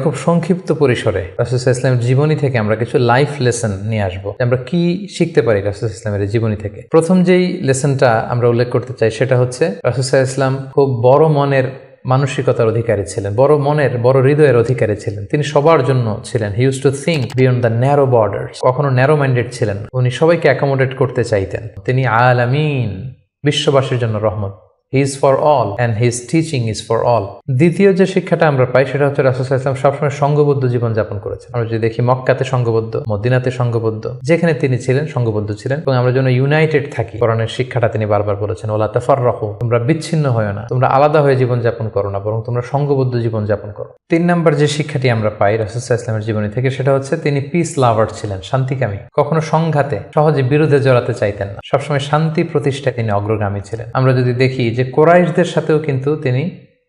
খুব সংক্ষিপ্ত পরিসরে রাসূল সাল্লাল্লাহু আলাইহি ওয়াসাল্লামের জীবনী থেকে আমরা কিছু লাইফ লেসন নিয়ে আসবো। আমরা কি শিখতে পারি রাসূল সাল্লাল্লাহু আলাইহি ওয়াসাল্লামের জীবনী থেকে। প্রথম যেই লেসনটা আমরা উল্লেখ করতে চাই সেটা হচ্ছে রাসূল সাল্লাল্লাহু আলাইহি ওয়াসাল্লাম খুব বড় মনের মানসিকতার অধিকারী ছিলেন, বড় মনের, বড় হৃদয়ের অধিকারী ছিলেন। তিনি সবার জন্য ছিলেন। He use to think beyond the narrow borders. কখনো ন্যারো মাইন্ডেড ছিলেন। উনি সবাইকে অ্যাকোমোডেট করতে চাইতেন। তিনি আলামিন, বিশ্ববাসীর জন্য রহমত। He is for all and his teaching is for all. দ্বিতীয় যে শিক্ষাটা আমরা পাই সেটা হচ্ছে রাসূল সাল্লাল্লাহু আলাইহি ওয়াসাল্লাম সবসময় সংঘবদ্ধ জীবনযাপন করেছেন। আমরা যদি দেখি মক্কাতে সংঘবদ্ধ, মদিনাতে সংঘবদ্ধ, যেখানে তিনি ছিলেন সংঘবদ্ধ ছিলেন। এবং আমরা যেন ইউনাইটেড থাকি, কোরআনের শিক্ষাটা তিনি বারবার বলেছেন, ওয়ালা তাফাররাকু, তোমরা বিচ্ছিন্ন হয়ো না, তোমরা আলাদা হয়ে জীবনযাপন করো না, বরং তোমরা সংঘবদ্ধ জীবনযাপন করো। 3 নম্বর যে শিক্ষাটি আমরা পাই রাসূল সাল্লাল্লাহু আলাইহি ওয়াসাল্লামের জীবনী থেকে সেটা হচ্ছে তিনি পিস লাভার ছিলেন, শান্তিকামী। কখনো সংঘাতে, সহজে বিরোধে জড়াতে চাইতেন না। সবসময় শান্তি প্রতিষ্ঠায় তিনি অগ্রগামী ছিলেন। আমরা যদি দেখি যে কুরাইশদের সাথেও কিন্তু তিনি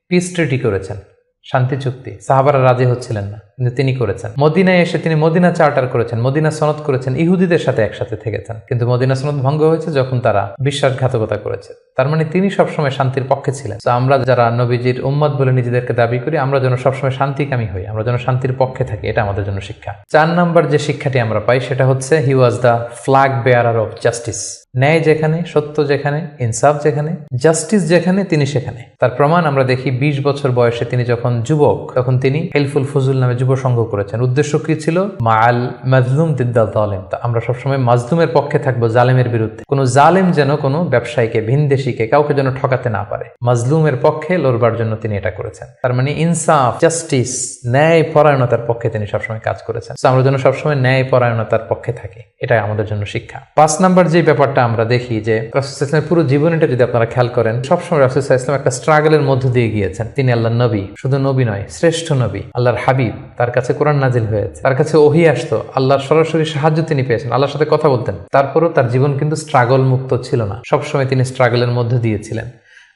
পিস ট্রিটি করেছেন, শান্তি চুক্তি। সাহাবারা রাজি হচ্ছিলেন না, কিন্তু তিনি করেছেন। মদিনায় এসে তিনি মদিনা চার্টার করেছেন, মদিনা সনদ করেছেন, ইহুদিদের সাথে একসাথে থেকেছেন। কিন্তু মদিনা সনদ ভঙ্গ হয়েছে যখন তারা বিশ্বাসঘাতকতা করেছে। তার মানে তিনি সবসময় শান্তির পক্ষে ছিলেন। তো আমরা যারা নবীজির উম্মত বলে নিজেদেরকে দাবি করি, আমরা যেন সবসময় শান্তিকামী হই, আমরা যেন শান্তির পক্ষে থাকি, এটা আমাদের জন্য শিক্ষা। 4 নম্বর যে শিক্ষাটি আমরা পাই সেটা হচ্ছে he was the flag bearer of justice. ন্যায় যেখানে, সত্য যেখানে, ইনসাফ যেখানে, জাস্টিস যেখানে, তিনি সেখানে। তার প্রমাণ আমরা দেখি 20 বছর বয়সে তিনি যখন যুবক, তখন তিনি হেলফুল ফুজুল নামে যুব সংঘ করেছেন। উদ্দেশ্য কি ছিল? মাআল মাজলুম দিদ্দাল জালিম। আমরা সবসময় মাজলুমের পক্ষে থাকবো, জালেমের বিরুদ্ধে। কোনো জালেম যেন কোনো ব্যবসায়ীকে, ভিনদেশীকে, কাউকে যেন ঠকাতে না পারে, মাজলুমের পক্ষে লড়বার জন্য তিনি এটা করেছেন। তার মানে ইনসাফ, জাস্টিস, ন্যায় পরায়ণতার পক্ষে তিনি সবসময় কাজ করেছেন। আমরা যেন সবসময় ন্যায় পরায়ণতার পক্ষে থাকি, এটাই আমাদের জন্য শিক্ষা। 5 নম্বর যে ব্যাপারটা আমরা দেখি যে রাসূল সাল্লাল্লাহু আলাইহি ওয়াসাল্লামের পুরো জীবনটা যদি আপনারা খেয়াল করেন, সবসময় রাসূল সাল্লাল্লাহু আলাইহি ওয়াসাল্লাম একটা স্ট্রাগলের মধ্য দিয়ে গিয়েছেন। তিনি আল্লাহর নবী, শুধু নবী নয়, শ্রেষ্ঠ নবী, আল্লাহর হাবিব। তার কাছে কোরআন নাজিল হয়েছে, তার কাছে ওহী আসতো, আল্লাহর সরাসরি সাহায্য তিনি পেয়েছেন, আল্লাহর সাথে কথা বলতেন। তারপরও তার জীবন কিন্তু স্ট্রাগল মুক্ত ছিল না। সবসময় তিনি স্ট্রাগলের মধ্য দিয়েছিলেন।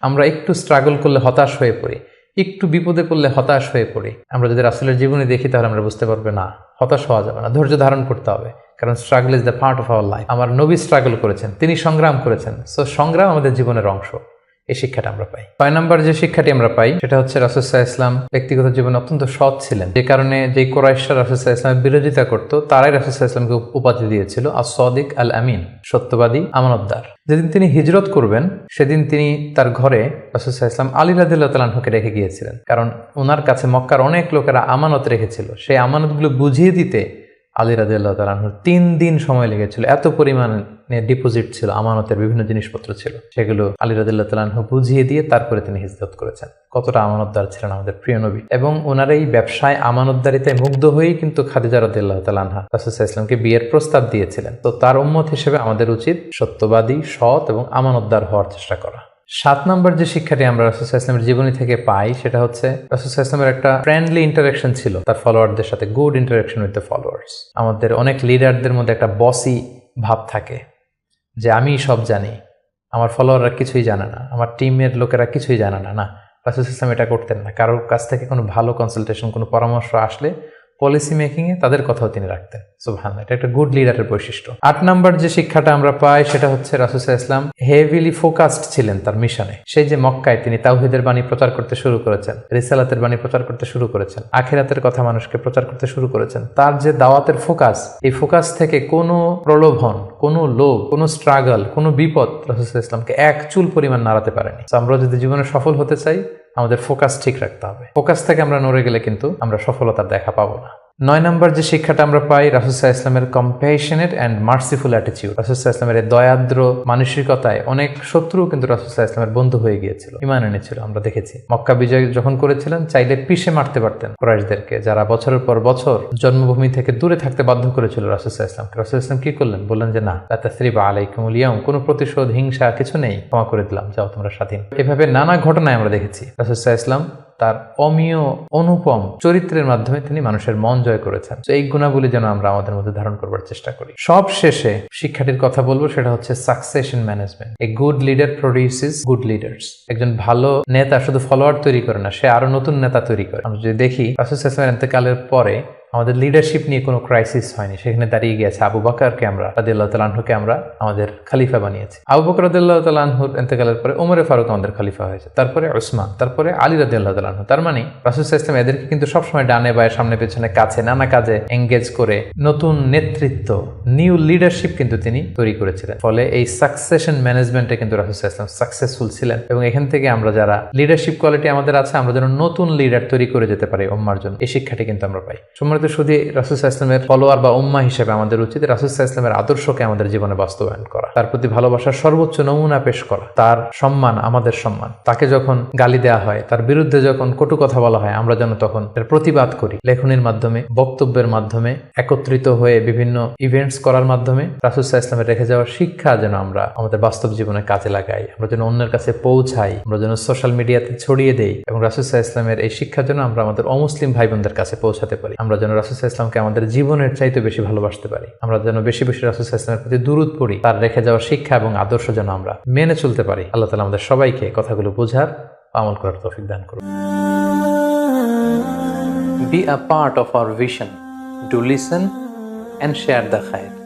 আমরা একটু স্ট্রাগল করলে হতাশ হয়ে পড়ি, একটু বিপদে পড়লে হতাশ হয়ে পড়ি। আমরা যদি রাসূলের জীবনে দেখি তাহলে আমরা বুঝতে পারবো না, হতাশ হওয়া যাবে না, ধৈর্য ধারণ করতে হবে। কারণ struggle is the part of our life. আমার নবী স্ট্রাগল করেছেন, তিনি সংগ্রাম করেছেন। সো সংগ্রাম আমাদের জীবনের অংশ। এই শিক্ষাটা আমরা পাই। 6 নম্বর যে শিক্ষাটি আমরা পাই সেটা হচ্ছে রাসূল সাল্লাল্লাহু আলাইহি ওয়াসাল্লাম ব্যক্তিগত জীবনে অত্যন্ত সৎ ছিলেন। যে কারণে যে কুরাইশরা রাসূল সাল্লাল্লাহু আলাইহি ওয়াসাল্লামের বিরোধিতা করত, তারাই রাসূল সাল্লাল্লাহু আলাইহি ওয়াসাল্লামকে উপাধি দিয়েছিল আস-সাদিক আল আমিন, সত্যবাদী, আমানতদার। যেদিন তিনি হিজরত করবেন সেদিন তিনি তার ঘরে রাসূল সাল্লাল্লাহু আলাইহি ওয়াসাল্লাম আলী রাদিয়াল্লাহু তাআলা আনহুকে রেখে গিয়েছিলেন। কারণ ওনার কাছে মক্কার অনেক লোকেরা আমানত রেখেছিল। সেই আমানতগুলো বুঝিয়ে দিতে আলী রাদিয়াল্লাহু তাআলা আনহুর 3 দিন সময় লেগেছিল। এত পরিমাণে ডিপোজিট ছিল, আমানতের বিভিন্ন জিনিসপত্র ছিল, সেগুলো আলী রাদিয়াল্লাহু তাআলা আনহু বুঝিয়ে দিয়ে তারপরে তিনি হিজরত করেছেন। কতটা আমানতদার ছিলেন আমাদের প্রিয় নবী। এবং ওনার এই ব্যবসায় আমানতদারিতায় মুগ্ধ হয়েই কিন্তু খাদিজা রাদিয়াল্লাহু তাআলা আনহা রাসূল সাল্লাল্লাহু আলাইহি ওয়াসাল্লামকে বিয়ের প্রস্তাব দিয়েছিলেন। তো তার উম্মত হিসেবে আমাদের উচিত সত্যবাদী, সৎ এবং আমানতদার হওয়ার চেষ্টা করা। 7 নম্বর যে শিক্ষাটি আমরা রাসূল সাল্লাল্লাহু আলাইহি ওয়াসাল্লামের জীবনী থেকে পাই সেটা হচ্ছে রাসূল সাল্লাল্লাহু আলাইহি ওয়াসাল্লামের একটা ফ্রেন্ডলি ইন্টারাকশন ছিল তার ফলোয়ারদের সাথে, good interaction with the followers. আমাদের অনেক লিডারদের মধ্যে একটা বসি ভাব থাকে যে আমি সব জানি, আমার ফলোয়াররা কিছুই জানে না, আমার টিমের লোকেরা কিছুই জানে না। না, রাসূল সাল্লাল্লাহু আলাইহি ওয়াসাল্লাম এটা করতেন না। কারোর কাছ থেকে কোনো ভালো কনসালটেশন, কোনো পরামর্শ আসলে পলিসি মেকিংয়ে তাদের কথাও তিনি রাখতেন। সুবহানাল্লাহ, এটা একটা গুড লিডারের বৈশিষ্ট্য। 8 নম্বর যে শিক্ষাটা আমরা পাই সেটা হচ্ছে রাসূল সাল্লাল্লাহু আলাইহি ওয়াসাল্লাম হেভিলি ফোকাসড ছিলেন তার মিশনে। সেই যে মক্কায় তিনি তাওহীদের বাণী প্রচার করতে শুরু করেছেন, রিসালাতের বাণী প্রচার করতে শুরু করেছেন, আখিরাতের কথা মানুষকে প্রচার করতে শুরু করেছেন। তার যে দাওয়াতের ফোকাস, এই ফোকাস থেকে কোনো প্রলোভন, কোনো লোভ, কোনো স্ট্রাগল, কোনো বিপদ রাসূল সাল্লাল্লাহু আলাইহি ওয়াসাল্লামকে এক চুল পরিমাণ নাড়াতে পারেনি। আমরা যদি জীবনে সফল হতে চাই আমাদের ফোকাস ঠিক রাখতে হবে। ফোকাস থেকে আমরা নড়ে গেলে কিন্তু আমরা সফলতার দেখা পাবো না। 9 নম্বর যে শিক্ষাটা আমরা পাই রাসূল সাল্লাল্লাহু আলাইহি ওয়াসাল্লামের কম্প্যাশনেট অ্যান্ড মার্সিফুল অ্যাটিটিউড। রাসূল সাল্লাল্লাহু আলাইহি ওয়াসাল্লামের দয়াদ্র মানসিকতায় অনেক শত্রু কিন্তু রাসূল সাল্লাল্লাহু আলাইহি ওয়াসাল্লামের বন্ধু হয়ে গিয়েছিল, ঈমান এনেছিল। আমরা দেখেছি মক্কা বিজয় যখন করেছিলেন চাইলে পিষে মারতে পারতেন কুরাইশদেরকে, যারা বছরের পর বছর জন্মভূমি থেকে দূরে থাকতে বাধ্য করেছিল রাসূল সাল্লাল্লাহু আলাইহি ওয়াসাল্লামকে। রাসূল সাল্লাল্লাহু আলাইহি ওয়াসাল্লাম কি করলেন? বললেন যে না, লা তাসরিবা আলাইকুমুল ইয়াউম, কোনো প্রতিশোধ, হিংসা কিছু নেই, ক্ষমা করে দিলাম, যাও তোমরা স্বাধীন। এভাবে নানা ঘটনায় আমরা দেখেছি রাসূল সাল্লাল্লাহু আলাইহি ওয়াসাল্লাম তার অমীয় অনুপম চরিত্রের মাধ্যমে তিনি মানুষের মন জয় করেছেন। এই গুণাবলী যেন আমরা আমাদের মধ্যে ধারণ করবার চেষ্টা করি। সব শেষে শিক্ষাটির কথা বলবো, সেটা হচ্ছে succession management. A good leader produces good leaders. একজন ভালো নেতা শুধু ফলোয়ার তৈরি করে না, সে আরো নতুন নেতা তৈরি করে। আমরা যদি দেখি রাসূল সাল্লাল্লাহু আলাইহি ওয়াসাল্লামের ইন্তেকালের পরে আমাদের লিডারশিপ নিয়ে কোনো ক্রাইসিস হয়নি, সেখানে দাঁড়িয়ে গিয়েছে আবু বকরকে আমরা রাদিয়াল্লাহু তাআলা আনহুকে আমরা আমাদের খলিফা বানিয়েছি। আবু বকর রাদিয়াল্লাহু তাআলা আনহুর ইন্তেকালের পরে ওমরে ফারুক আমাদের খলিফা হয়েছে, তারপরে উসমান, তারপরে আলী রাদিয়াল্লাহু তাআলা আনহু। তার মানে রাসূল সাল্লাল্লাহু আলাইহি ওয়াসাল্লাম এদেরকে কিন্তু সবসময় ডানে বায়ে সামনে পেছনে কাছে নানা কাজে এঙ্গেজ করে নতুন নেতৃত্ব, নিউ লিডারশিপ কিন্তু তিনি তৈরি করেছিলেন। ফলে এই সাকসেশন ম্যানেজমেন্টে কিন্তু রাসূল সাল্লাল্লাহু আলাইহি ওয়াসাল্লাম সাকসেসফুল ছিলেন, এবং এখান থেকে আমরা যারা লিডারশিপ কোয়ালিটি আমাদের আছে, আমরা যেন নতুন লিডার তৈরি করে যেতে পারি উম্মার জন্য, এই শিক্ষাটি কিন্তু আমরা পাই। সম্মানিত শুধু রাসূল সাল্লাল্লাহু আলাইহি ওয়াসাল্লামের ফলোয়ার বা উম্মাহ হিসেবে আমাদের উচিত রাসূল সাল্লাল্লাহু আলাইহি ওয়াসাল্লামের আদর্শকে আমাদের জীবনে বাস্তবায়ন করা, তার প্রতি ভালোবাসার সর্বোচ্চ নমুনা পেশ করা, তার সম্মান আমাদের সম্মান। তাকে যখন গালি দেওয়া হয়, তার বিরুদ্ধে যখন কটু কথা বলা হয়, আমরা যেন তখন এর প্রতিবাদ করি, লেখনীর মাধ্যমে, বক্তব্যের মাধ্যমে, একত্রিত হয়ে বিভিন্ন ইভেন্টস করার মাধ্যমে রাসূল সাল্লাল্লাহু আলাইহি ওয়াসাল্লামের রেখে যাওয়ার শিক্ষা যেন আমরা আমাদের বাস্তব জীবনে কাজে লাগাই, আমরা যেন অন্যের কাছে পৌঁছাই, আমরা যেন সোশ্যাল মিডিয়াতে ছড়িয়ে দেই, এবং রাসূল সাল্লাল্লাহু আলাইহি ওয়াসাল্লামের এই শিক্ষা যেন আমরা আমাদের অমুসলিম ভাই বোনদের কাছে পৌঁছাতে পারি। আমরা যেন রাসূল সাল্লাল্লাহু আলাইহি ওয়াসাল্লামকে আমাদের জীবনের চাইতে বেশি ভালোবাসতে পারি, আমরা যেন বেশি বেশি রাসূল সাল্লাল্লাহু আলাইহি ওয়াসাল্লামের প্রতি দুরূদ পড়ি, তার রেখে যাওয়ার শিক্ষা এবং আদর্শ যেন আমরা মেনে চলতে পারি। আল্লাহ তাআলা আমাদের সবাইকে কথাগুলো বোঝার, আমল করার তৌফিক দান করুন। Be a part of our vision. Do listen and share the khair.